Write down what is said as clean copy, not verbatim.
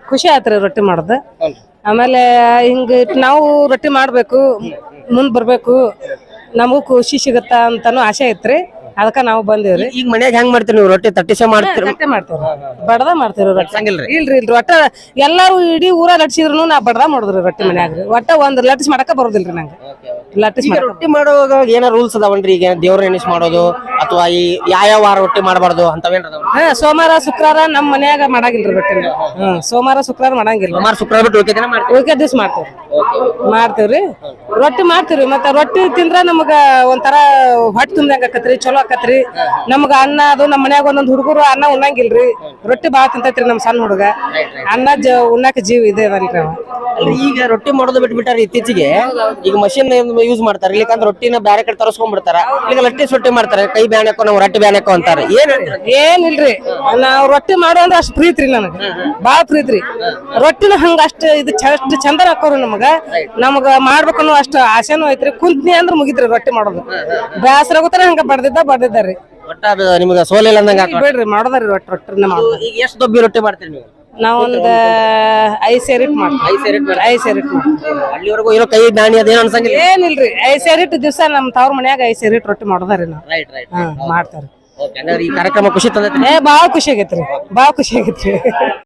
ಖುಷಿ ಆತ್ರಿ ರೊಟ್ಟಿ ಮಾಡೋದು. ಆಮೇಲೆ ಹಿಂಗ ನಾವು ರೊಟ್ಟಿ ಮಾಡ್ಬೇಕು, ಮುಂದ್ ಬರ್ಬೇಕು, ನಮಗೂ ಖುಷಿ ಸಿಗತ್ತ ಅಂತಾನು ಆಸೆ ಐತ್ರಿ. ಅದಕ್ಕ ನಾವು ಬಂದೇವ್ರಿ. ಈಗ ಮನ್ಯಾಗ ಹೆಂಗ್ ಮಾಡ್ತೀರಿ ನೀವು ರೊಟ್ಟಿ? ತಟ್ಟಿಸ ಮಾಡ್ತೀರಿ? ರೊಟ್ಟಿ ಮಾಡ್ತೇವ್ರಿ, ಬಡದ ಮಾಡ್ತೇವ್ರಿ ರೊಟ್ಟಿ. ಸಂಗಿಲ್ರಿ? ಇಲ್ರಿ ಒಟ್ಟ ಎಲ್ಲಾರು ಇಡೀ ಊರ ಲಟ್ಸಿದ್ರು ನಾ ಬಡದ ಮಾಡುದ್ರಿ ರೊಟ್ಟಿ ಮನ್ಯಾಗ್ರಿ. ಒಟ್ಟ ಒಂದ್ ಲಟ್ಸ್ ಮಾಡಕ ಬರೋದಿಲ್ರಿ ನಂಗೆ. ಲಟ್ಸ್ ರೊಟ್ಟಿ ಮಾಡುವಾಗ ಏನ ರೂಲ್ಸ್ ಅದಾವನ್ರಿ? ಈಗ ದೇವ್ರ ಎಣಿಸ್ ಮಾಡೋದು ಅಥವಾ ಈ ಯಾವ ವಾರ ರೊಟ್ಟಿ ಮಾಡಬಾರ್ದು ಅಂತವೇನ್ ಅದಾವ? ಸೋಮವಾರ ಶುಕ್ರವಾರ ನಮ್ ಮನ್ಯಾಗ ಮಾಡಂಗಿಲ್ರಿ ರೊಟ್ಟಿ. ಸೋಮವಾರ ಶುಕ್ರವಾರ ಮಾಡಂಗಿಲ್ಲ. ಸೋಮವಾರ ಶುಕ್ರವಾರ ಬಿಟ್ಟು ಉಳ್ಕೆ ದಿನ ಮಾಡ್ತೀವಿ. ಉಳ್ಕೆ ದಿವ್ಸ ಮಾಡ್ತೇವ್ರಿ ರೊಟ್ಟಿ ಮಾಡ್ತೀವ್ರಿ. ಮತ್ತ ರೊಟ್ಟಿ ತಿಂದ್ರ ನಮಗ ಒಂಥರ ಹೊಟ್ಟೆ ತುಂಬ್ದಂಗ ಆಕತ್ರಿ, ಚಲೋ ಆಕತ್ರಿ. ನಮ್ಗ ಅನ್ನ ಅದು ನಮ್ ಮನ್ಯಾಗ ಒಂದೊಂದ್ ಹುಡುಗರು ಅನ್ನ ಉಣ್ಣಂಗಿಲ್ರಿ, ರೊಟ್ಟಿ ಬಾಳ ತಿಂತೈತ್ರಿ ನಮ್ ಸಣ್ಣ ಹುಡುಗ. ಅನ್ನ ಉಣ್ಣಾಕ ಜೀವ ಇದೆ ಅದಲ್ರಿ. ಈಗ ರೊಟ್ಟಿ ಮಾಡೋದು ಬಿಟ್ಬಿಟ್ಟಾರ ಇತ್ತೀಚೆಗೆ. ಈಗ ಮಷಿನ್ ಯೂಸ್ ಮಾಡ್ತಾರೆ, ಇಲ್ಲಿಕಂದ್ರೆ ರೊಟ್ಟಿನ ಬ್ಯಾರೆ ಕಡೆ ತರಸ್ಕೊಂಡ್ ಬಿಡ್ತಾರ. ಈಗ ಲಟ್ಟಿ ಸೊಟ್ಟಿ ಮಾಡ್ತಾರೆ, ಕೈ ಬ್ಯಾನ್ ಹಾಕೋ ನಾವು ರೊಟ್ಟಿ ಬ್ಯಾನ್ ಹಾಕೋ ಅಂತಾರೆ. ಏನಿಲ್ರಿ, ನಾವ್ ರೊಟ್ಟಿ ಮಾಡೋ ಅಂದ್ರೆ ಅಷ್ಟ್ ಪ್ರೀತ್ರಿ ನನಗ, ಬಾಳ ಪ್ರೀತ್ರಿ. ರೊಟ್ಟಿನ ಹಂಗ ಅಷ್ಟ್ ಇದು ಅಷ್ಟ್ ಚಂದ ಹಾಕೋರು ನಮಗ ಮಾಡ್ಬೇಕನ್ನೋ ಅಷ್ಟ್ ಆಸೆನೂ ಐತ್ರಿ. ಕುಂತ್ನಿ ಅಂದ್ರ ಮುಗಿತ್ರಿ ರೊಟ್ಟಿ ಮಾಡೋದು. ಬ್ಯಾಸರ ಆಗುತ್ತಾರ ಹಂಗ ಬಡ್ದಿದ್ದಾರಿ. ಒಟ್ಟ ನಿಮ್ಗೆ ಸೋಲಿಲ್ಲ ಅಂದಂಗ ಬಿಡ್ರಿ ಮಾಡೋದ್ರಿ ರೊಟ್ಟಿನ ಮಾಡೋದು. ಈಗ ಎಷ್ಟು ದೊಬ್ಬಿ ರೊಟ್ಟಿ ಮಾಡ್ತೀರಿ ನೀವು? ನಾವೊಂದ್ 5 ಸೇರಿಟ್ ಮಾಡ್ತೀವಿ. 5 ಸೇರಿಟ್ ಅಲ್ಲಿವರೆಗೂ ಏನೋ ಕೈ ಬ್ಯಾನಿ ಅದೇನೋ ಅನ್ಸಂಗಿಲ್ಲ? ಏನಿಲ್ರಿ, 5 ಸೇರಿಟ್ ದಿವ್ಸ ನಮ್ ತವ್ರ ಮನ್ಯಾಗ 5 ಸೇರಿಟ್ ರೊಟ್ಟಿ ಮಾಡೋದಾರಿ ನಾವು. ಮಾಡ್ತಾರ. ಈ ಕಾರ್ಯಕ್ರಮ ಖುಷಿ ತಂದೈತಿ? ಬಾಳ ಖುಷಿ ಆಗೈತ್ರಿ, ಬಾಳ ಖುಷಿ ಆಗೈತ್ರಿ.